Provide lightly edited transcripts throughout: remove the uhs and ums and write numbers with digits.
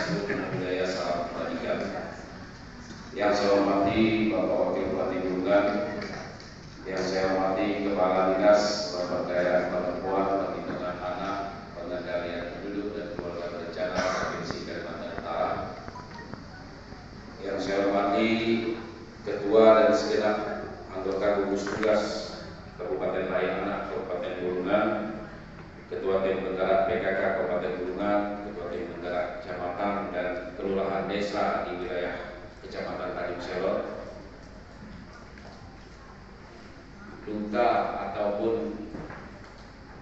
seluruh wilayah Salam Kebajikan. Yang saya hormati Bapak Wakil Bupati Bulungan, yang saya hormati Kepala Dinas Pemberdayaan Perempuan, Perlindungan Anak, Pengendalian Penduduk dan Keluarga Berencana Provinsi Kalimantan Utara, yang saya hormati Ketua dan segenap anggota gugus tugas Kabupaten Layak Kabupaten Bulungan, Ketua Tim Penggerak PKK Kabupaten Bulungan, Ketua Tim Penggerak Kecamatan dan Kelurahan Desa di wilayah Kecamatan Tanjung Selor, Duta ataupun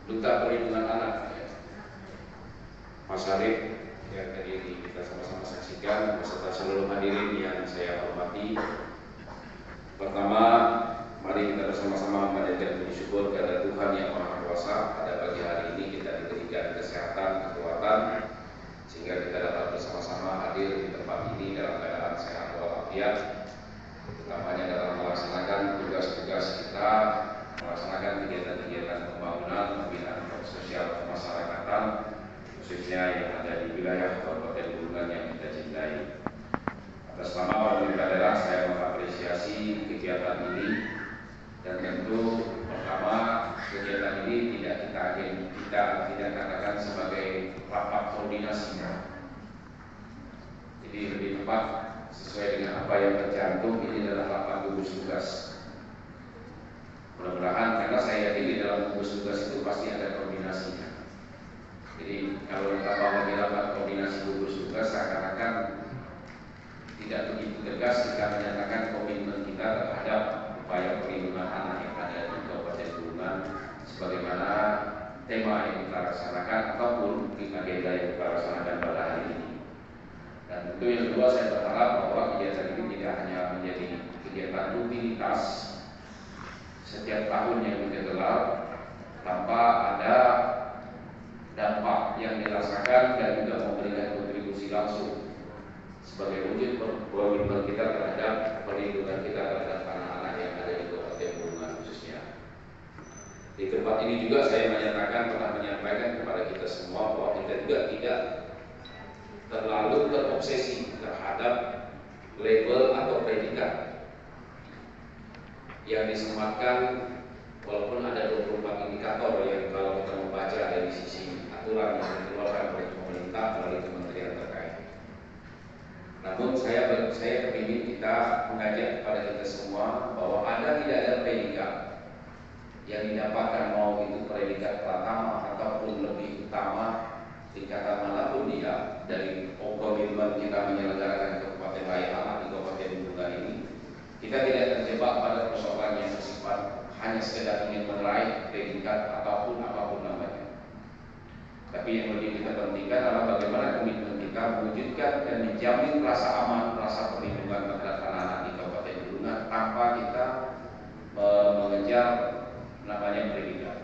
Duta Perlindungan Anak, Mas Arif yang tadi kita sama-sama saksikan, beserta seluruh hadirin yang saya hormati. Pertama, mari kita bersama-sama memanjatkan puji syukur kepada Tuhan Yang Maha Kuasa. Pada pagi hari ini kita diberikan kesehatan, kekuatan, sehingga kita dapat bersama-sama hadir di tempat ini dalam keadaan sehat walafiat, utamanya dalam melaksanakan tugas-tugas kita, melaksanakan kegiatan-kegiatan pembangunan, pembinaan sosial kemasyarakatan, khususnya yang ada di wilayah Kabupaten Bulungan yang kita cintai. Atas nama pemerintah daerah, saya mengapresiasi kegiatan ini, dan tentu pertama, kegiatan ini tidak kita katakan sebagai rapat koordinasi. Jadi lebih tepat sesuai dengan apa yang tercantum, ini adalah rapat gugus tugas. Mudah-mudahan, karena saya yakin di dalam gugus tugas itu pasti ada koordinasinya. Jadi kalau kita lagi rapat koordinasi gugus tugas, seakan-akan tidak begitu tegas jika menyatakan komitmen kita terhadap upaya perlindungan anak yang ada di Kabupaten Bulungan, sebagaimana tema yang kita laksanakan ataupun agenda yang kita laksanakan pada hari ini. Dan tentu yang kedua, saya berharap bahwa kegiatan ini tidak hanya menjadi kegiatan rutinitas setiap tahun yang kita gelar tanpa ada dampak yang dirasakan dan juga memberikan kontribusi langsung sebagai wujud komitmen kita terhadap perlindungan kita terhadap anak-anak yang ada di Kabupaten Bulungan khususnya. Di tempat ini juga saya pernah menyampaikan kepada kita semua bahwa kita juga tidak terlalu terobsesi terhadap label atau predikat yang disematkan, walaupun ada 24 indikator yang kalau kita membaca dari sisi aturan yang dikeluarkan oleh pemerintah melalui kementerian terkait. Namun saya ingin kita mengajak kepada kita semua bahwa tidak ada predikat yang didapatkan, mau itu predikat pertama ataupun lebih utama, tingkatan manapun dia, dari komitmen kita menyelenggarakan Kabupaten Layak Anak di Kabupaten Bulungan ini, kita tidak terjebak pada persoalan yang bersifat hanya sekedar ingin meraih predikat apapun namanya. Tapi yang lebih kita pentingkan adalah bagaimana komitmen kita mewujudkan dan menjamin rasa aman, rasa perlindungan terhadap anak-anak di Kabupaten Bulungan tanpa kita mengejar namanya predikat.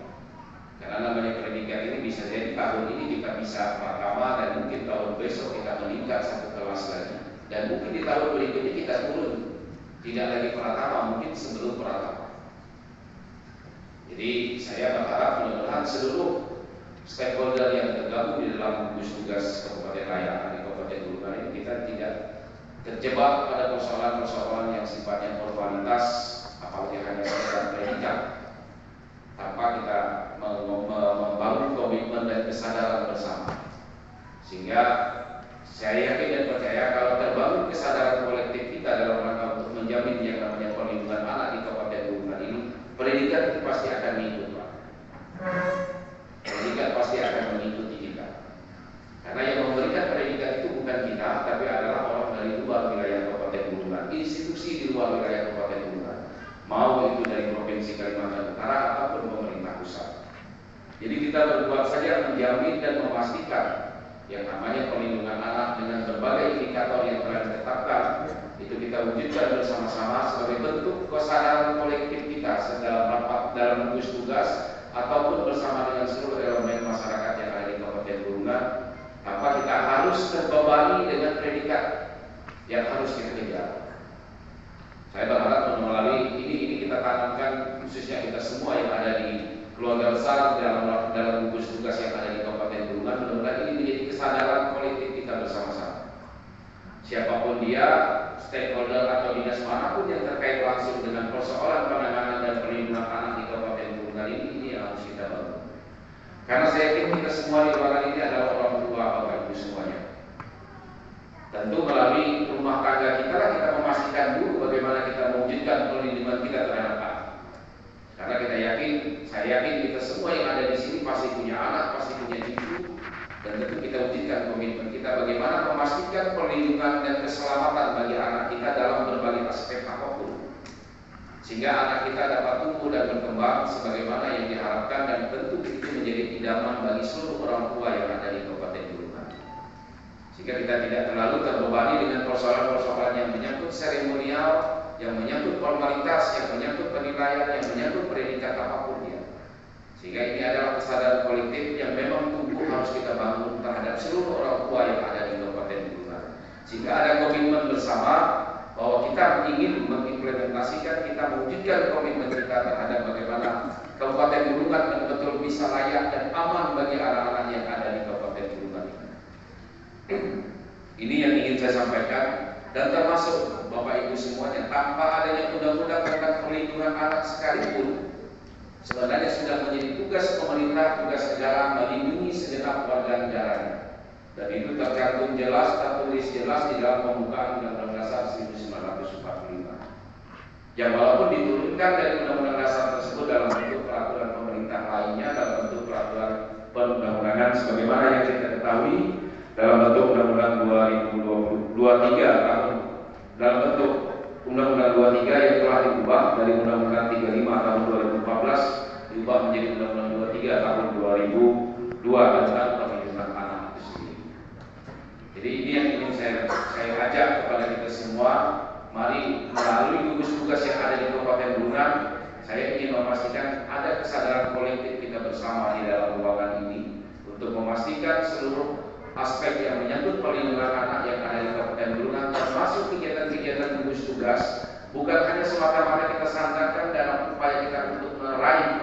Karena namanya predikat ini bisa jadi tahun ini kita bisa pertama, dan mungkin tahun besok kita meningkat satu kelas lagi, dan mungkin di tahun berikutnya kita turun, tidak lagi pertama, mungkin sebelum pertama. Jadi saya berharap mudah-mudahan seluruh stakeholder yang tergabung di dalam gugus tugas Kabupaten Layak di Kabupaten Bulungan ini, kita tidak terjebak pada persoalan-persoalan yang sifatnya formalitas, apalagi hanya sekedar predikat, tanpa kita membangun komitmen dan kesadaran bersama. Sehingga saya yakin dan percaya kalau terbangun kesadaran kolektif kita dalam rangka untuk menjamin yang namanya perlindungan anak di Kabupaten Bulungan ini, predikat itu pasti akan mengikut, Pak. Predikat pasti akan mengikuti kita. Karena yang memberikan predikat itu bukan kita, tapi adalah orang dari luar wilayah Kabupaten Bulungan, institusi di luar wilayah Kabupaten Bulungan, mau itu dari Provinsi Kalimantan Utara ataupun pemerintah pusat. Jadi kita berbuat saja menjamin dan memastikan yang namanya perlindungan anak dengan berbagai indikator yang telah ditetapkan, itu kita wujudkan bersama-sama sebagai bentuk kesadaran kolektif kita dalam gugus tugas ataupun bersama dengan seluruh elemen masyarakat yang ada di Kabupaten Bulungan, tanpa kita harus terbebani dengan predikat yang harus kita kejar. Saya berharap melalui ini kita tanamkan, khususnya kita semua yang ada di keluarga besar dalam gugus tugas yang ada di Kabupaten Bulungan, mudah-mudahan ini menjadi kesadaran kolektif kita bersama-sama. siapapun dia, stakeholder atau dinas manapun yang terkait langsung dengan persoalan penanganan dan perlindungan anak di Kabupaten Bulungan ini yang harus kita bangun. Karena saya yakin kita semua di ruangan ini adalah orang tua Bapak Ibu semuanya. Tentu melalui rumah tangga kita lah kita memastikan dulu bagaimana kita mewujudkan perlindungan kita terhadap anak. Karena kita yakin, saya yakin kita semua yang ada di sini pasti punya anak, pasti punya cucu, dan tentu kita wujudkan komitmen kita bagaimana memastikan perlindungan dan keselamatan bagi anak kita dalam berbagai aspek apapun, sehingga anak kita dapat tumbuh dan berkembang sebagaimana yang diharapkan, dan tentu itu menjadi idaman bagi seluruh orang tua yang ada di Kabupaten Bulungan. Sehingga kita tidak terlalu terbebani dengan persoalan-persoalan yang menyangkut seremonial, yang menyangkut formalitas, yang menyangkut penilaian, yang menyangkut predikat apapun dia. Sehingga ini adalah kesadaran kolektif yang memang tumbuh harus kita bangun terhadap seluruh orang tua yang ada di Kabupaten Bulungan. Sehingga ada komitmen bersama bahwa kita ingin mengimplementasikan, kita mewujudkan komitmen kita terhadap bagaimana Kabupaten Bulungan betul-betul bisa layak dan aman bagi anak-anak yang ada di Kabupaten Bulungan. Ini yang ingin saya sampaikan, dan termasuk Bapak Ibu semuanya, tanpa adanya undang-undang tentang perlindungan anak sekalipun, sebenarnya sudah menjadi tugas pemerintah, tugas negara melindungi segenap warga negaranya. Dan itu tercantum jelas, tertulis jelas di dalam pembukaan Undang-Undang Dasar 1945. Yang walaupun diturunkan dari Undang-Undang Dasar tersebut dalam bentuk peraturan pemerintah lainnya, dalam bentuk peraturan perundang-undangan sebagaimana yang kita ketahui dalam bentuk Undang-Undang 2023 tahun, dalam bentuk Undang-Undang 23 yang telah diubah dari Undang-Undang 35 tahun 2014 diubah menjadi Undang-Undang 23 tahun 2002 tentang perlindungan anak itu sendiri. Jadi ini yang ingin saya ajak kepada kita semua, mari melalui gugus tugas yang ada di Kabupaten Bulungan, saya ingin memastikan ada kesadaran kolektif kita bersama di dalam ruangan ini untuk memastikan seluruh aspek yang menyangkut perlindungan anak yang ada di Kabupaten Bulungan, termasuk kegiatan-kegiatan gugus tugas, bukan hanya semata-mata kita sandarkan dalam upaya kita untuk meraih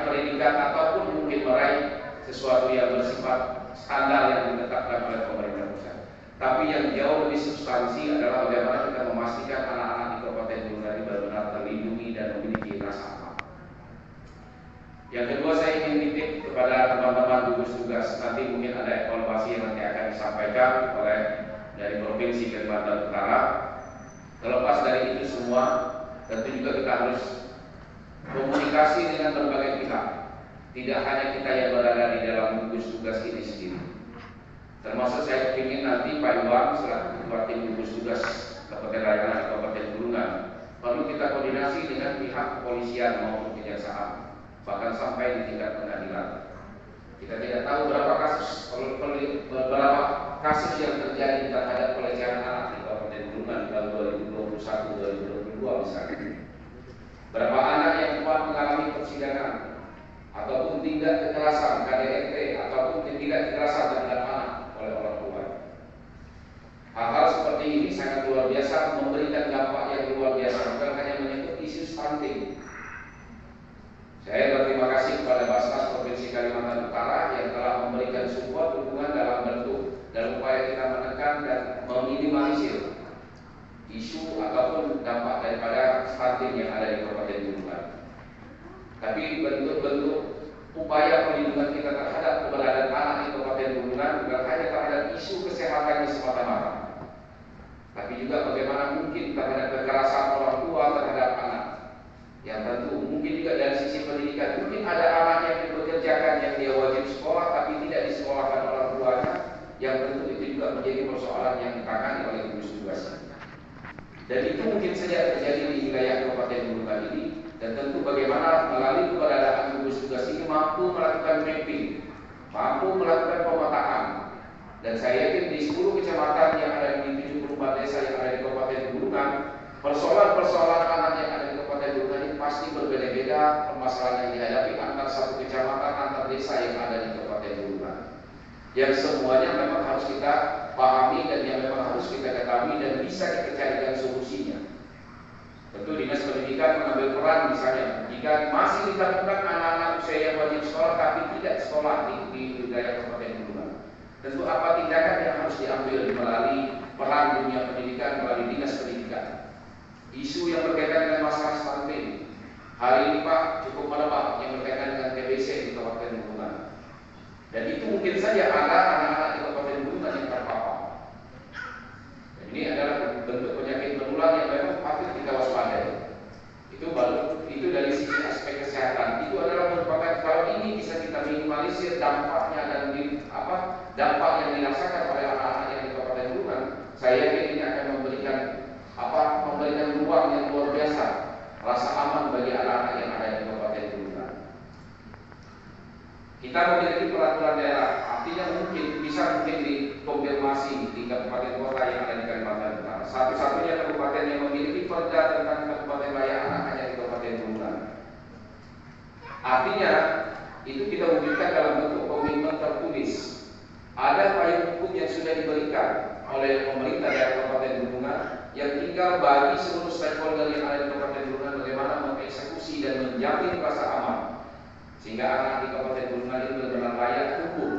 predikat ataupun mungkin meraih sesuatu yang bersifat standar yang ditetapkan oleh pemerintah pusat. Tapi yang jauh lebih substansi adalah bagaimana kita memastikan anak-anak di Kabupaten Bulungan ini benar-benar terlindungi dan memiliki rasa aman. Yang kedua, saya ingin titip kepada teman-teman gugus tugas, nanti mungkin ada evaluasi yang nanti akan disampaikan oleh dari Provinsi Kalimantan Utara. Terlepas dari itu semua, tentu juga kita harus komunikasi dengan berbagai pihak. Tidak hanya kita yang berada di dalam gugus tugas ini sendiri. Termasuk saya ingin nanti Pak Iwan selaku ketua tim gugus tugas Kabupaten Layanan di Kabupaten Bulungan perlu kita koordinasi dengan pihak kepolisian maupun kejaksaan, bahkan sampai di tingkat pengadilan. Kita tidak tahu berapa kasus yang terjadi terhadap pelecehan anak di Kabupaten Bulungan di tahun 2021-2022 misalnya. Berapa anak yang telah mengalami persidangan ataupun tindak kekerasan KDRT ataupun tindak kekerasan terhadap anak oleh orang tua. Hal-hal seperti ini sangat luar biasa, memberikan dampak yang luar biasa, bukan hanya menyangkut isu stunting. Saya berterima kasih kepada Basnas Provinsi Kalimantan Utara yang telah memberikan support dukungan dalam bentuk dan upaya kita menekan dan meminimalisir isu ataupun dampak daripada stunting yang ada di Kabupaten Bulungan. Tapi bentuk-bentuk upaya perlindungan kita terhadap keberadaan anak di Kabupaten Bulungan bukan hanya terhadap isu kesehatannya semata-mata, tapi juga bagaimana mungkin terhadap kekerasan orang tua terhadap anak. Yang tentu mungkin juga dari sisi pendidikan, mungkin ada anak yang dipekerjakan yang dia wajib sekolah tapi tidak disekolahkan orang tuanya, yang tentu itu juga menjadi persoalan yang ditangani oleh gugus tugas. Dan itu mungkin saja terjadi di wilayah Kabupaten Bulungan ini, dan tentu bagaimana melalui keberadaan gugus tugas ini mampu melakukan mapping, mampu melakukan pemetaan. Dan saya yakin di 10 kecamatan yang ada di 74 desa yang ada di Kabupaten Bulungan, persoalan-persoalan anak yang ada di Kabupaten Bulungan ini pasti berbeda-beda permasalahan yang dihadapi antar satu kecamatan, antar desa yang ada di Kabupaten Bulungan. Yang semuanya memang harus kita pahami dan yang memang harus kita ketahui dan bisa kita carikan solusinya. Tentu Dinas Pendidikan mengambil peran misalnya jika masih ditemukan anak-anak usia yang wajib sekolah tapi tidak sekolah di wilayah Kabupaten Bulungan. Tentu apa tindakan yang harus diambil melalui peran dunia pendidikan, melalui dinas pendidikan. Isu yang berkaitan dengan masalah stunting, hari ini Pak cukup merebak yang berkaitan dengan TBC di Kabupaten Bulungan. Dan itu mungkin saja ada anak-anak di Kabupaten Bulungan yang terpapar. Dan ini adalah bentuk penyakit menular yang memang patut kita waspadai. Itu dari sisi aspek kesehatan. Itu adalah merupakan, kalau ini bisa kita minimalisir dampaknya dan dampak yang dirasakan oleh anak-anak yang di Kabupaten Bulungan, saya yakin ini akan memberikan ruang yang luar biasa, rasa aman bagi anak-anak yang ada di Kabupaten Bulungan. Kita memiliki peraturan daerah, artinya mungkin dikonfirmasi di kabupaten kota yang ada di Kalimantan Utara. Satu-satunya kabupaten yang memiliki perda tentang kabupaten layak anak hanya di Kabupaten Bulungan. Artinya itu kita wujudkan dalam bentuk komitmen tertulis. Ada payung hukum yang sudah diberikan oleh pemerintah daerah Kabupaten Bulungan, yang tinggal bagi seluruh stakeholder yang ada di Kabupaten Bulungan bagaimana mengeksekusi dan menjamin rasa aman, sehingga anak di Kabupaten Bulungan ini benar-benar layak tumbuh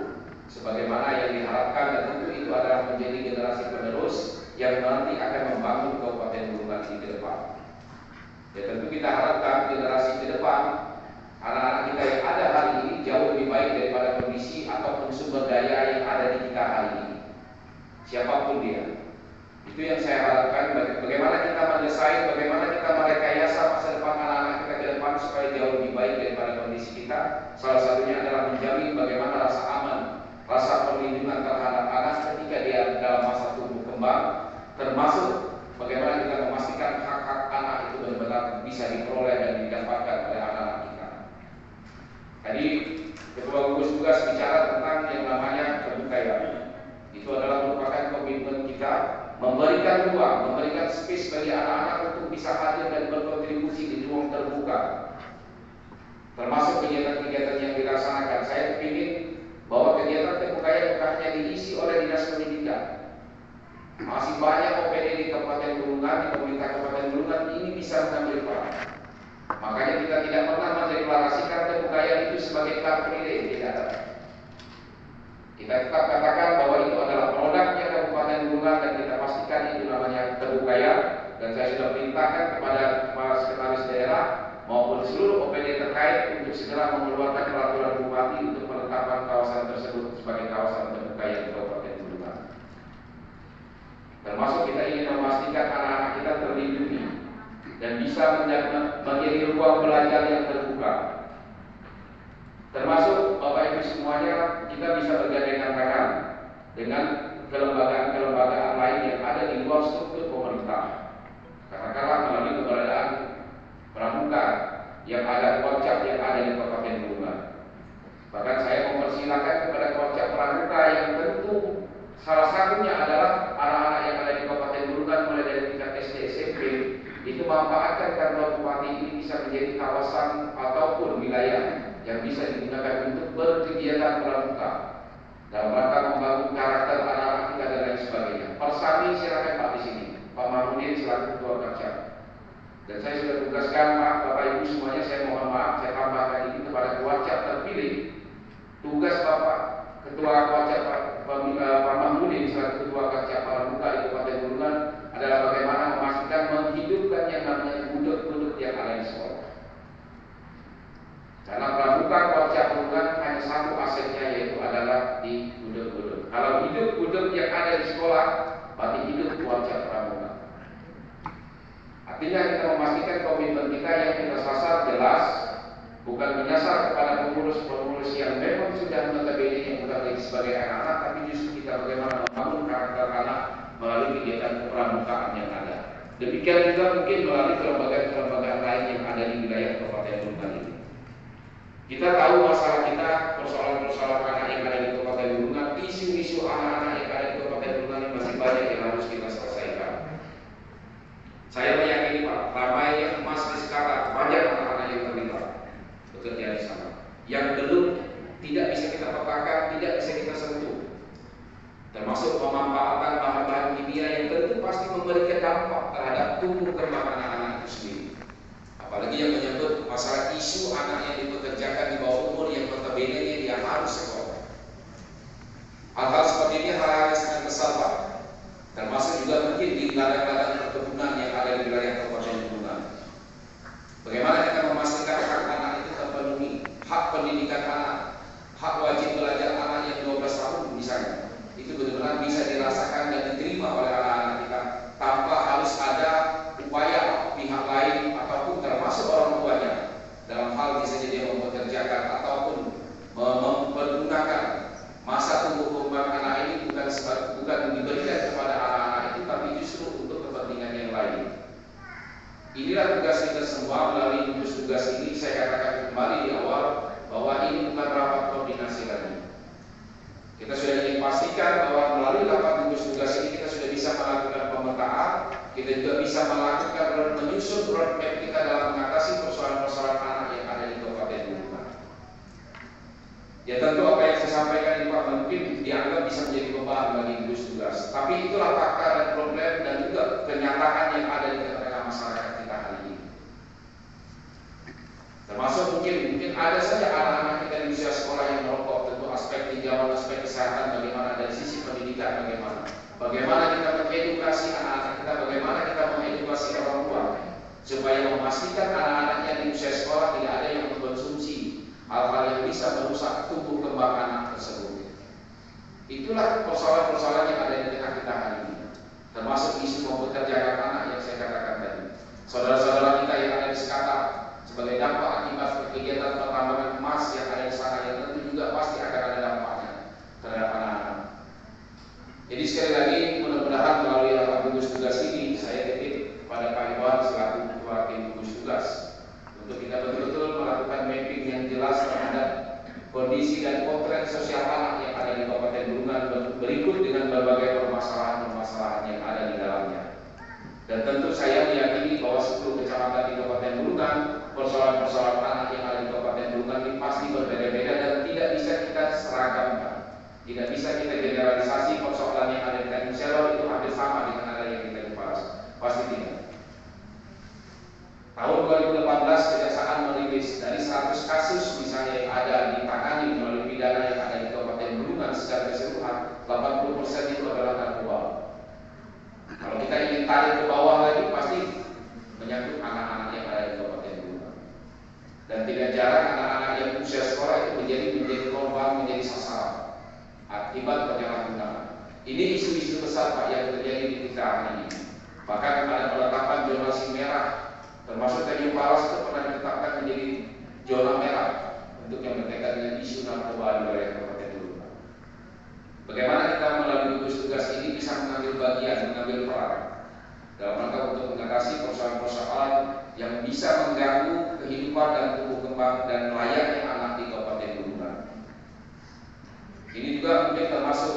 sebagaimana yang diharapkan, dan tentu itu adalah menjadi generasi penerus yang nanti akan membangun Kabupaten Bulungan ini ke depan. Ya tentu kita harapkan generasi ke depan, anak-anak kita yang ada hari ini jauh lebih baik daripada kondisi ataupun sumber daya yang ada di kita hari ini, siapapun dia. Itu yang saya harapkan, bagaimana kita mendesain, bagaimana kita merekayasa masa depan anak-anak kita ke depan supaya jauh lebih baik daripada kondisi kita. Salah satunya adalah menjamin bagaimana rasa aman, rasa perlindungan terhadap anak ketika dia dalam masa tumbuh kembang, termasuk bagaimana kita memastikan hak-hak anak itu benar-benar bisa diperoleh dan didapatkan oleh anak-anak kita. Tadi Ketua Gugus Tugas bicara tentang yang namanya kebudayaan. Itu adalah merupakan komitmen kita, memberikan ruang, memberikan space bagi anak-anak untuk bisa hadir dan berkontribusi di ruang terbuka, termasuk kegiatan-kegiatan yang dilaksanakan. Saya ingin bahwa kegiatan terbuka bukan hanya diisi oleh dinas pendidikan. Masih banyak OPD di Kabupaten Bulungan, di pemerintah Kabupaten Bulungan ini bisa mengambil peran. Makanya kita tidak pernah mendeklarasikan kebudayaan itu sebagai car free day, tidak ada. Kita tetap katakan bahwa itu adalah produknya Kabupaten Bulungan dan kita pastikan itu namanya kebudayaan. Dan saya sudah perintahkan kepada Kepala Sekretaris Daerah maupun seluruh OPD terkait untuk segera mengeluarkan peraturan bupati untuk penetapan kawasan tersebut sebagai kawasan kebudayaan Kabupaten Bulungan. Termasuk kita ingin memastikan anak-anak kita terlindungi dan bisa menjadi ruang belajar yang terbuka. Termasuk Bapak Ibu semuanya, kita bisa bergandengan tangan dengan kelembagaan-kelembagaan lain yang ada di luar struktur pemerintah. Katakanlah melalui keberadaan pramuka yang ada Korcap yang ada di Kabupaten Bulungan. Bahkan saya mempersilahkan kepada Korcap pramuka yang tentu salah satunya adalah anak-anak yang ada di Kabupaten Bulungan mulai dari tingkat SD SMP itu memanfaatkan kantor bupati ini bisa menjadi kawasan ataupun wilayah yang bisa digunakan untuk berkegiatan pramuka dalam rangka membangun karakter anak-anak kita dan lain sebagainya. Persami silakan Pak di sini, Pak Mahmudin selaku Ketua Korcap. Dan saya sudah tugaskan Bapak Ibu semuanya, saya mohon maaf saya tambahkan ini kepada Korcap terpilih. Tugas Bapak Ketua Korcap Pak Mahmudin selaku Ketua Korcap pramuka di Kabupaten Bulungan adalah bagaimana memastikan menghidupkan yang namanya gudeg-gudeg yang ada di sekolah. Karena pramuka Korcap Bulungan hanya satu asetnya, yaitu adalah di gudeg-gudeg. Kalau hidup gudeg yang ada di sekolah, berarti hidup Korcap pramuka. Artinya kita memastikan komitmen kita yang kita sasar jelas, bukan menyasar kepada pengurus-pengurus yang memang sudah notabene yang bukan lagi sebagai anak-anak, tapi justru kita bagaimana membangun karakter anak melalui kegiatan kepramukaan yang ada. Demikian juga mungkin melalui kelembagaan-kelembagaan lain yang ada di wilayah Kabupaten Bulungan ini. Kita tahu masalah kita, persoalan-persoalan anak yang ada di Kabupaten Bulungan, isu-isu anak-anak yang ada di Kabupaten Bulungan ini masih banyak yang harus kita selesaikan. Saya meyakini Pak, ramainya emas di sekarang, banyak anak-anak yang terlibat bekerja di sana, yang belum tidak bisa kita petakan, tidak bisa kita sentuh, termasuk pemanfaatan bahan-bahan kimia yang tentu pasti memberikan dampak terhadap tumbuh kembang anak-anak itu sendiri. Apalagi yang menyangkut masalah isu anak yang dipekerjakan di bawah umur yang notabene dia harus sekolah. Hal-hal hak pendidikan anak, hak wajib belajar anak yang 12 tahun misalnya, itu benar-benar bisa dirasakan dan diterima oleh anak-anak kita tanpa harus ada upaya pihak lain ataupun termasuk orang tuanya dalam hal misalnya dia mempekerjakan ataupun mempergunakan masa tumbuh kembang anak ini bukan diberikan kepada anak-anak itu, tapi justru untuk kepentingan yang lain. Inilah tugas kita semua. Melalui gugus tugas ini saya katakan kembali di awal bahwa ini bukan rapat koordinasi lagi. Kita sudah ingin pastikan bahwa melalui rapat gugus tugas ini kita sudah bisa melakukan pemetaan, kita juga bisa melakukan menyusun roadmap kita dalam mengatasi persoalan-persoalan anak yang ada di Kabupaten Bulungan. Ya tentu apa yang saya sampaikan ini Pak mungkin dianggap bisa menjadi beban bagi gugus tugas, tapi itulah fakta dan problem dan juga kenyataan yang ada di tengah-tengah masyarakat kita hari ini. Termasuk mungkin ada saja anak-anak kita di usia sekolah yang merokok. Tentu aspek tinjauan, aspek kesehatan bagaimana, dari sisi pendidikan bagaimana kita mengedukasi anak-anak kita, bagaimana kita mengedukasi orang tua supaya memastikan anak-anaknya di usia sekolah tidak ada yang mengkonsumsi hal-hal yang bisa merusak tumbuh kembang anak tersebut. Itulah persoalan-persoalan yang ada di tengah kita hari ini, termasuk isu mempekerjakan anak yang saya katakan tadi. Saudara-saudara kita yang ada di sekitar sebagai dampak akibat kegiatan pertambangan emas yang ada di sana, yang tentu juga pasti akan ada dampaknya terhadap anak-anak. Jadi sekali lagi mudah-mudahan melalui rapat gugus tugas ini saya titip pada Pak Iwan selaku ketua tim gugus tugas untuk kita betul-betul melakukan mapping yang jelas terhadap kondisi dan potret sosial anak yang ada di Kabupaten Bulungan berikut dengan berbagai permasalahan-permasalahan yang ada di dalamnya. Dan tentu saya meyakini bahwa 10 kecamatan di Kabupaten Bulungan, persoalan-persoalan anak yang ada di Kabupaten Bulungan ini pasti berbeda-beda dan tidak bisa kita seragamkan. Tidak bisa kita generalisasi persoalan yang ada di Tanjung Selor itu hampir sama dengan ada yang di Tanjung Palas. Pasti tidak. Tahun 2018 Kejaksaan merilis dari 100 kasus misalnya yang ada ditangani melalui pidana yang ada di Kabupaten Bulungan secara keseluruhan, 80% itu adalah narkoba. Kalau kita ingin tarik ke bawah lagi pasti menyangkut anak-anak yang ada di Kabupaten Bulungan. Dan tidak jarang anak-anak yang usia sekolah itu menjadi korban, menjadi sasaran akibat penyalahgunaan. Ini isu-isu besar Pak yang terjadi di kita hari ini. Bahkan ada penetapan zonasi merah, termasuk Tanjung Palas itu pernah ditetapkan menjadi zona merah untuk yang berkaitan dengan isu narkoba di wilayah Kabupaten Bulungan. Bagaimana kita melalui gugus tugas ini bisa mengambil bagian, mengambil peran dalam rangka untuk mengatasi persoalan-persoalan yang bisa mengganggu kehidupan dan tumbuh kembang dan layaknya anak di Kabupaten Bulungan. Ini juga mungkin termasuk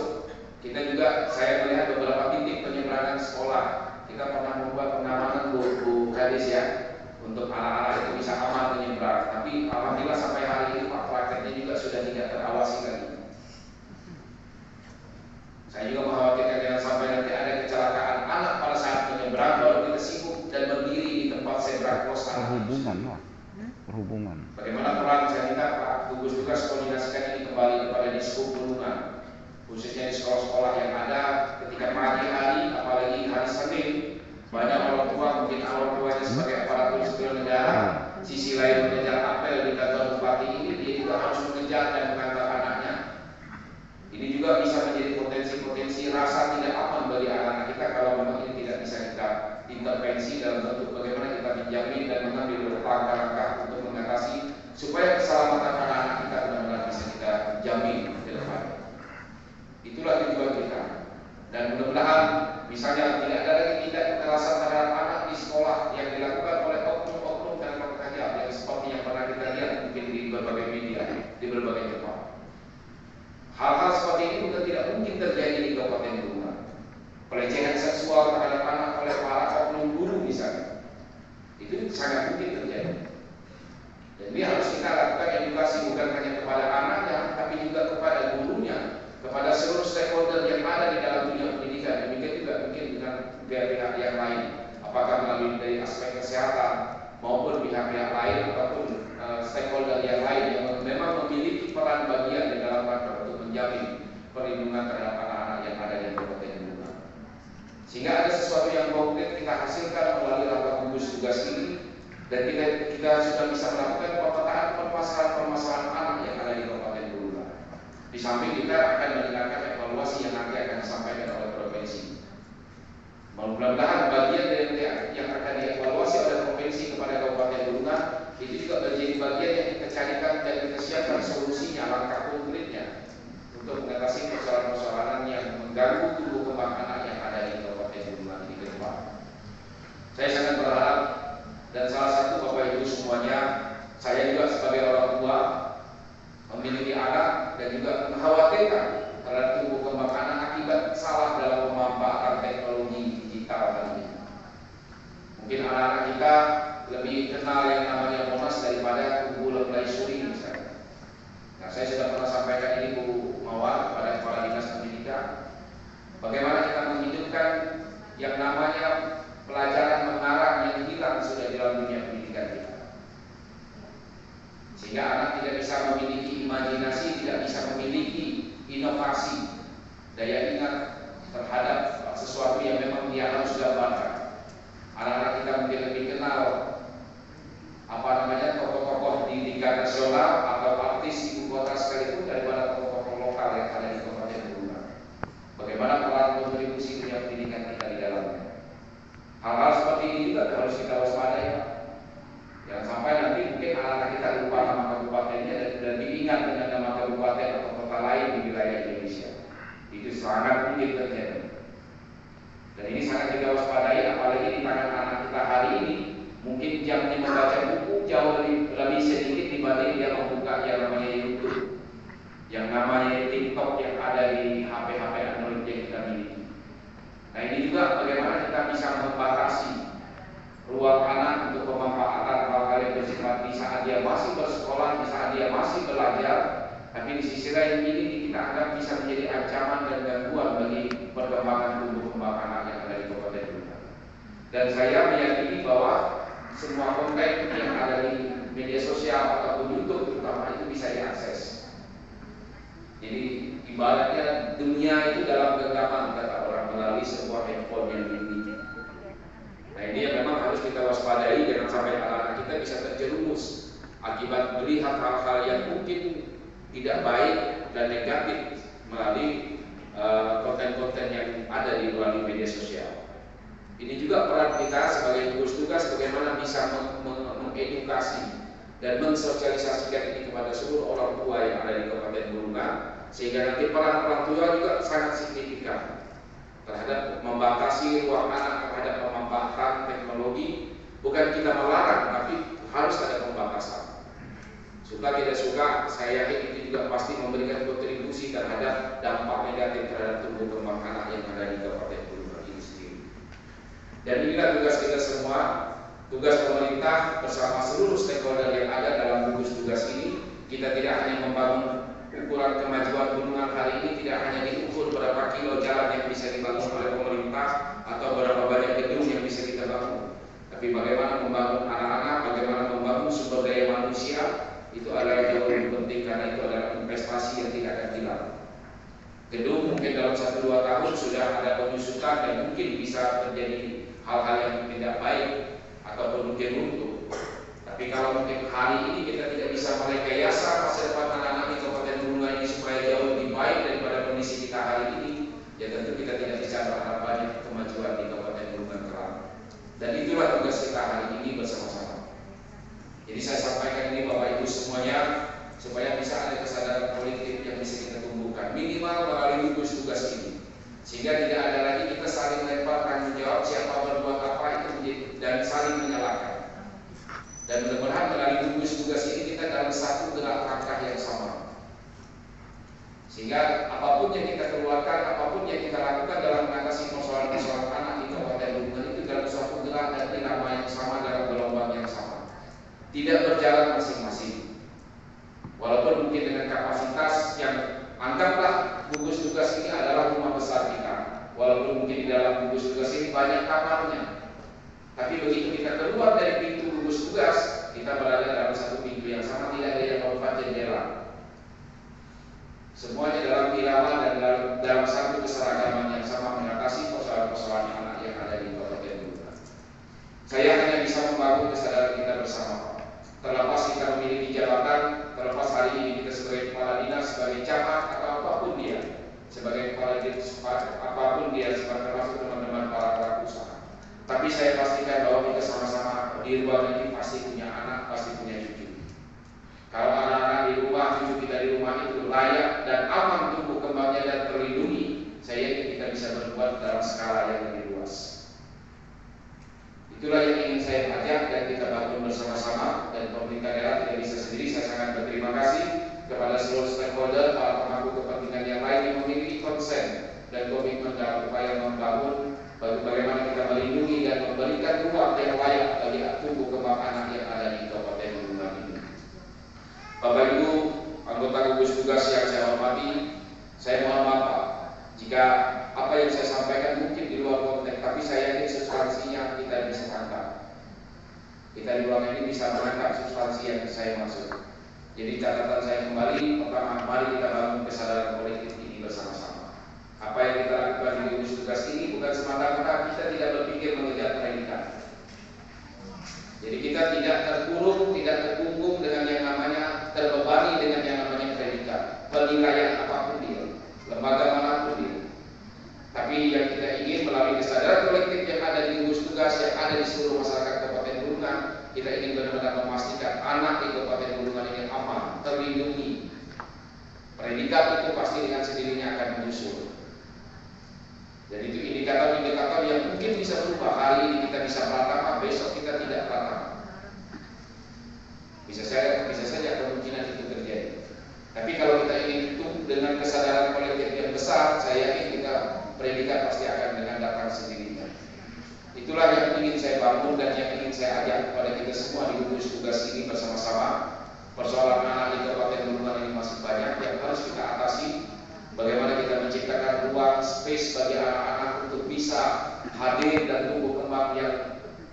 kita juga, saya melihat beberapa titik penyeberangan sekolah. Kita pernah membuat pengamanan Bu Kadis ya, untuk anak-anak itu bisa aman menyeberang. Tapi alhamdulillah sampai hari ini Pak prakteknya juga sudah tidak terawasi lagi. Saya juga mengkhawatirkan jangan sampai nanti ada kecelakaan anak pada saat menyeberang baru kita sibuk dan berdiri di tempat zebra cross anak. Perhubungan. Bagaimana peran saya minta Pak gugus tugas koordinasikan ini kembali kepada Diskub Bulungan, khususnya di sekolah-sekolah yang ada ketika pagi hari, apalagi hari Senin, banyak orang tua, mungkin orang tuanya sebagai aparatur sipil negara, sisi lain mengejar apel di kantor bupati ini, dia juga harus mengejar dan mengantar anaknya. Ini juga bisa menjadi potensi-potensi rasa tidak aman bagi anak-anak kita kalau memang ini tidak bisa kita intervensi dalam bentuk bagaimana kita menjamin dan mengambil langkah-langkah untuk mengatasi supaya keselamatan anak-anak kita benar-benar bisa kita jamin ke depan. Itulah tujuan kita. Dan mudah-mudahan misalnya tidak ada lagi tindak kekerasan terhadap anak di sekolah yang dilakukan oleh oknum-oknum dan pekerja yang seperti yang pernah kita lihat mungkin di berbagai media, di berbagai tempat. Hal-hal seperti ini bukan tidak mungkin terjadi di Kabupaten Bulungan. Pelecehan seksual terhadap anak oleh para oknum guru misalnya, itu sangat mungkin terjadi. Dan ini harus kita lakukan edukasi bukan hanya kepada anaknya, tapi juga kepada gurunya, kepada seluruh stakeholder yang ada di dalam dunia pendidikan. Demikian juga mungkin dengan pihak-pihak yang lain, apakah melalui dari aspek kesehatan maupun pihak-pihak lain ataupun stakeholder yang lain yang memang memiliki peran bagian di dalam rangka untuk menjamin perlindungan terhadap anak-anak yang ada di Kabupaten Bulungan. Sehingga ada sesuatu yang konkret kita hasilkan melalui rapat gugus tugas ini, dan kita sudah bisa melakukan pemetaan permasalahan-permasalahan tanyakan dan kita siapkan solusinya, langkah konkretnya untuk mengatasi persoalan-persoalan yang mengganggu tumbuh kembang anak yang ada di Kabupaten Bulungan ini ke depan. Saya sangat berharap, dan salah satu Bapak Ibu semuanya, saya juga sebagai orang tua memiliki anak dan juga mengkhawatirkan terhadap tumbuh kembang anak akibat salah dalam pemanfaatan teknologi digital kali ini. Mungkin anak-anak kita lebih kenal yang namanya Monas daripada kubu Lembaisuri misalnya. Nah, saya sudah pernah sampaikan ini Bu Mawar kepada Kepala Dinas Pendidikan, bagaimana kita menghidupkan yang namanya pelajaran mengarang yang hilang sudah di dalam dunia pendidikan kita. Sehingga anak tidak bisa memiliki imajinasi, tidak bisa memiliki inovasi, daya ingat terhadap sesuatu yang memang dia harus gambarkan. Anak-anak kita mungkin lebih kenal tokoh-tokoh di tingkat nasional atau artis ibu kota sekalipun daripada tokoh-tokoh lokal yang ada di Kabupaten Bulungan. Bagaimana peran kontribusi dunia pendidikan kita di dalamnya. Hal-hal seperti ini juga harus kita waspadai, Pak. Jangan sampai nanti mungkin anak-anak kita lupa nama kabupatennya dan diingat dengan nama kabupaten atau kota lain di wilayah Indonesia. Itu sangat mungkin terjadi. Dan ini sangat kita waspadai, apalagi di tangan anak kita hari ini. Mungkin jamnya membaca buku jauh lebih sedikit dibanding dia membuka yang namanya YouTube, yang namanya TikTok yang ada di HP-HP Android yang kita miliki. Nah, ini juga bagaimana kita bisa membatasi ruang anak untuk pemanfaatan hal-hal yang bersifat di saat dia masih bersekolah, di saat dia masih belajar, tapi di sisi lain ini kita anggap bisa menjadi ancaman dan gangguan bagi perkembangan tumbuh kembang anak yang ada di Kabupaten Bulungan. Dan saya meyakini bahwa semua konten yang ada di media sosial ataupun YouTube terutama itu bisa diakses. Jadi ibaratnya dunia itu dalam genggaman kata orang melalui sebuah handphone yang dimiliki. Nah, ini yang memang harus kita waspadai, jangan sampai anak-anak kita bisa terjerumus akibat melihat hal-hal yang mungkin tidak baik dan negatif melalui konten-konten yang ada di melalui media sosial. Ini juga peran kita sebagai gugus tugas bagaimana bisa mengedukasi dan mensosialisasikan ini kepada seluruh orang tua yang ada di Kabupaten Bulungan, sehingga nanti peran orang tua juga sangat signifikan terhadap membatasi ruang anak terhadap pemanfaatan teknologi. Bukan kita melarang, tapi harus ada pembatasan. Suka tidak suka, saya yakin itu juga pasti memberikan kontribusi terhadap dampak negatif terhadap tumbuh kembang anak yang ada di Kabupaten Bulungan ini sendiri. Dan inilah tugas kita semua, tugas pemerintah bersama seluruh stakeholder yang ada dalam gugus tugas ini. Kita tidak hanya membangun ukuran kemajuan Bulungan hari ini, tidak hanya diukur berapa kilo jalan yang bisa dibangun oleh pemerintah atau berapa banyak gedung yang bisa kita bangun, tapi bagaimana membangun anak-anak, bagaimana membangun sumber daya manusia, itu adalah jauh lebih penting karena itu adalah investasi yang tidak akan hilang. Gedung mungkin dalam 1-2 tahun sudah ada penyusutan dan mungkin bisa terjadi hal-hal yang tidak baik ataupun mungkin runtuh. Tapi kalau mungkin hari ini kita tidak bisa merekayasa masa depan anak-anak di Kabupaten Bulungan ini supaya jauh lebih baik daripada kondisi kita hari ini, ya tentu kita tidak bisa berharap banyak kemajuan di Kabupaten Bulungan kelak. Dan itulah tugas kita hari ini bersama-sama. Jadi saya sampaikan ini Bapak Ibu semuanya supaya bisa ada kesadaran politik yang bisa kita tumbuhkan minimal melalui gugus tugas ini, sehingga tidak ada lagi kita saling lempar tanggung jawab siapa berbuat apa itu dan saling menyalahkan. Dan mudah-mudahan melalui gugus tugas ini kita dalam satu gerak langkah yang sama, sehingga apapun yang kita keluarkan, apapun yang kita lakukan dalam mengatasi persoalan-persoalan anak di Kabupaten Bulungan itu dalam suatu gerak dan irama yang sama, dalam gelombang yang sama, tidak berjalan masing-masing. Walaupun mungkin dengan kapasitas yang anggaplah gugus tugas ini adalah rumah besar kita, walaupun mungkin di dalam gugus tugas ini banyak kamarnya, tapi begitu kita keluar dari pintu gugus tugas, kita berada dalam satu pintu yang sama, tidak ada yang berupa jendela. Semuanya dalam irama dan dalam satu keseragaman yang sama mengatasi persoalan-persoalan anak yang ada di Kabupaten Bulungan. Saya hanya bisa membangun kesadaran kita bersama. Terlepas kita memiliki jabatan, terlepas hari ini kita sebagai kepala dinas, sebagai camat atau apapun dia, sebagai kepala dinas apapun dia, termasuk teman-teman para pelaku usaha. Tapi saya pastikan bahwa kita sama-sama di ruang ini pasti punya anak, pasti punya cucu. Kalau anak seluruh stakeholder, para pemangku kepentingan yang lain yang memiliki konsen dan komitmen dalam upaya membangun bagaimana kita melindungi dan memberikan ruang yang layak bagi tumbuh kembang anak yang ada di Kabupaten Bulungan ini. Bapak Ibu, anggota gugus tugas yang saya hormati, saya mohon maaf Pak, jika apa yang saya sampaikan mungkin di luar konteks, tapi saya yakin substansinya kita bisa tangkap. Kita di ruangan ini bisa menangkap substansi yang saya maksud. Jadi catatan saya kembali, pertama, mari kita bangun kesadaran kolektif ini bersama-sama. Apa yang kita lakukan di gugus tugas ini bukan semata-mata kita tidak berpikir mengejar predikat. Jadi kita tidak terkurung, tidak terkungkung dengan yang namanya terbebani dengan yang namanya predikat, penilaian apapun dia, lembaga manapun dia. Tapi yang kita ingin melalui kesadaran kolektif yang ada di gugus tugas, yang ada di seluruh masyarakat Kabupaten Bulungan, kita ingin benar-benar memastikan anak di Kabupaten Bulungan ini aman, terlindungi. Predikat itu pasti dengan sendirinya akan menyusul. Jadi itu indikator-indikator yang mungkin bisa berubah. Hari ini kita bisa pratama, besok kita tidak pratama. Bisa saja kemungkinan itu terjadi. Tapi kalau kita ingin itu dengan kesadaran kolektif yang besar, saya yakin kita predikat pasti akan dengan datang sendirinya. Itulah yang ingin saya bangun dan yang ingin saya ajak kepada kita semua di gugus tugas ini bersama-sama. Persoalan anak di Kabupaten Bulungan ini masih banyak yang harus kita atasi. Bagaimana kita menciptakan ruang space bagi anak-anak untuk bisa hadir dan tumbuh kembang yang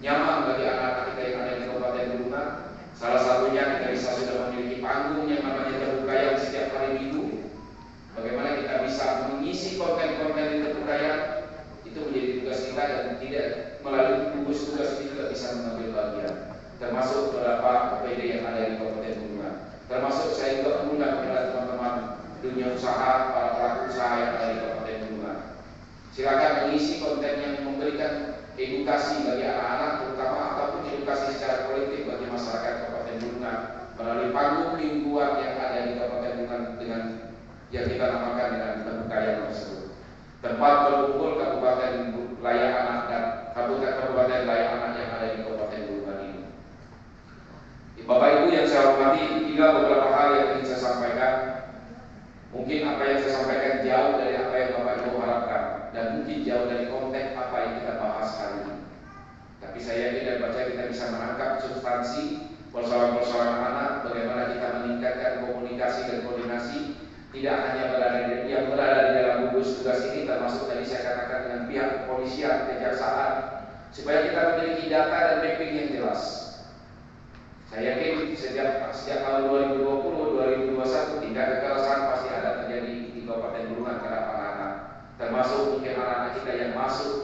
nyaman bagi anak-anak kita yang ada di Kabupaten Bulungan. Salah satunya kita bisa sudah memiliki panggung yang namanya Terbukayan setiap hari Minggu. Bagaimana kita bisa mengisi konten-konten di Terbukayan itu menjadi tugas kita dan tidak melalui gugus tugas ini juga bisa mengambil bagian. Termasuk beberapa OPD yang ada di Kabupaten Bulungan. Termasuk saya juga mengundang kepada teman-teman dunia usaha, para pelaku usaha yang ada di Kabupaten Bulungan. Silakan mengisi konten yang memberikan edukasi bagi anak-anak, terutama ataupun edukasi secara kolektif bagi masyarakat Kabupaten Bulungan melalui panggung mingguan yang ada di Kabupaten Bulungan dengan yang kita namakan dengan Terbukayan tersebut. Tempat berkumpul Kabupaten Layak Anak dan Kabupaten Layak Anak yang ada di Kabupaten Bulungan ini. Bapak Ibu yang saya hormati, tinggal beberapa hal yang ingin saya sampaikan. Mungkin apa yang saya sampaikan jauh dari apa yang Bapak Ibu harapkan dan mungkin jauh dari konteks apa yang kita bahas hari ini. Tapi saya yakin dan percaya kita bisa menangkap substansi persoalan-persoalan anak, bagaimana kita meningkatkan komunikasi dan koordinasi tidak hanya yang berada di dalam gugus tugas ini, termasuk tadi saya katakan dengan pihak kepolisian, kejaksaan, supaya kita memiliki data dan mapping yang jelas. Saya yakin sejak tahun 2020, 2021 tingkat kekerasan pasti ada terjadi di Kabupaten Bulungan terhadap anak-anak, termasuk mungkin anak-anak kita yang masuk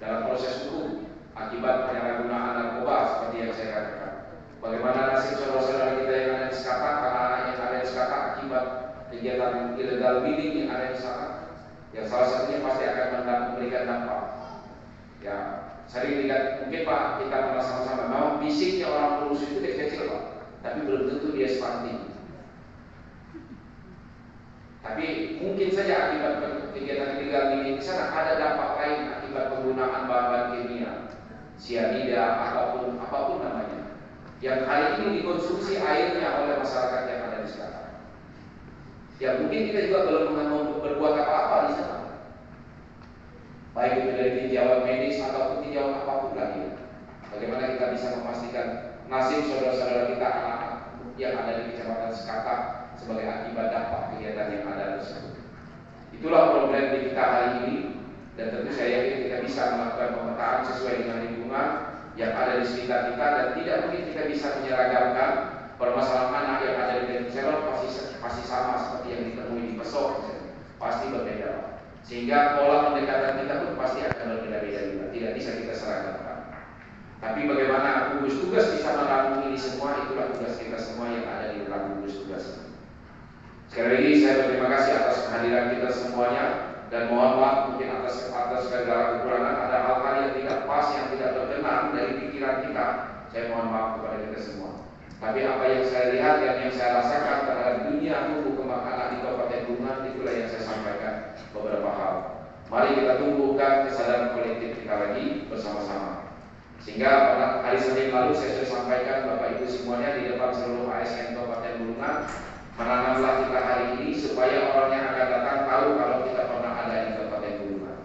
dalam proses hukum akibat penyalahgunaan narkoba seperti yang saya katakan. Bagaimana nasib saudara-saudara kita yang ada di Sekata, anak-anak yang ada di Sekata akibat kegiatan illegal bidding yang ada di sana, yang salah satunya pasti akan memberikan dampak. Ya, sering lihat mungkin Pak kita merasa sama-sama memang fisiknya orang lulus itu kecil Pak, tapi belum tentu dia stunting. Tapi mungkin saja akibat kegiatan illegal bidding di sana ada dampak lain akibat penggunaan bahan-bahan kimia, sianida apapun namanya, yang hari ini dikonsumsi airnya oleh masyarakat yang ada di sana. Ya mungkin kita juga belum berbuat apa-apa di sana, baik itu dari tinjauan medis ataupun tinjauan apapun lagi. Bagaimana kita bisa memastikan nasib saudara-saudara kita anak-anak yang ada di Kecamatan Sekata sebagai akibat dampak kegiatan yang ada tersebut. Itulah problem di kita hari ini, dan tentu saya yakin kita bisa melakukan pemetaan sesuai dengan lingkungan yang ada di sekitar kita, dan tidak mungkin kita bisa menyeragamkan permasalahan anak yang ada di Denpasar pasti sama seperti yang ditemui di Pesok, pasti berbeda. Sehingga pola pendekatan kita pun pasti akan berbeda-beda juga, tidak bisa kita seragamkan. Tapi bagaimana gugus tugas bisa merangkum ini semua, itulah tugas kita semua yang ada di dalam gugus tugas ini. Sekali lagi saya berterima kasih atas kehadiran kita semuanya, dan mohon maaf mungkin atas segala kekurangan, ada hal-hal yang tidak pas, yang tidak berkenan dari pikiran kita. Saya mohon maaf kepada kita semua. Tapi apa yang saya lihat dan yang saya rasakan terhadap dunia tumbuh kembang anak di Kabupaten Bulungan, itulah yang saya sampaikan beberapa hal. Mari kita tumbuhkan kesadaran kolektif kita lagi bersama-sama. Sehingga pada hari Senin lalu saya sudah sampaikan Bapak Ibu semuanya di depan seluruh ASN Kabupaten Bulungan, Menanamlah kita hari ini supaya orang yang akan datang tahu kalau kita pernah ada di Kabupaten Bulungan.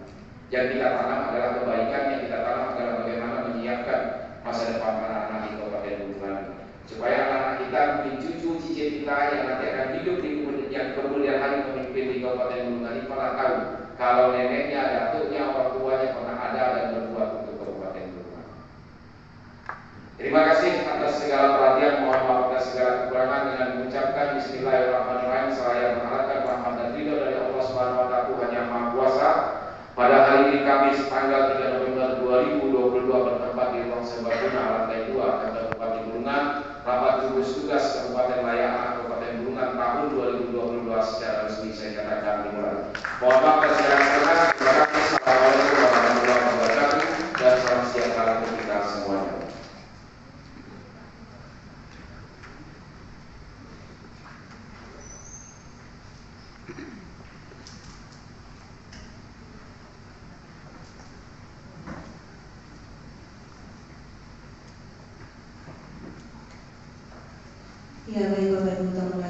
Yang kita tanam adalah kebaikan, yang kita tanam adalah bagaimana menyiapkan masa depan anak-anak di Kabupaten Bulungan, supaya anak-anak kita, mungkin cucu cicit kita yang nanti akan hidup di kemudian hari memimpin di Kabupaten Bulungan ini pernah tahu kalau neneknya, datuknya, orang tuanya pernah ada dan berbuat untuk Kabupaten Bulungan. Terima kasih atas segala perhatian, mohon maaf atas segala kekurangan. Dengan mengucapkan Bismillahirrahmanirrahim, saya mengharapkan rahmat dan ridho dari Allah Subhanahu wa Ta'ala, Tuhan yang Maha Kuasa. Pada hari ini Kamis tanggal 3 November 2022 bertempat di ruang serbaguna lantai 2 kantor Bupati Bulungan, rapat gugus tugas Kabupaten Layak Kabupaten Bulungan tahun 2022 secara resmi saya katakan dimulai. Mohon maaf atas segala kekurangan. Terima kasih. Assalamualaikum warahmatullahi wabarakatuh dan selamat sejahtera untuk kita semuanya. Ya, baik Bapak Ibu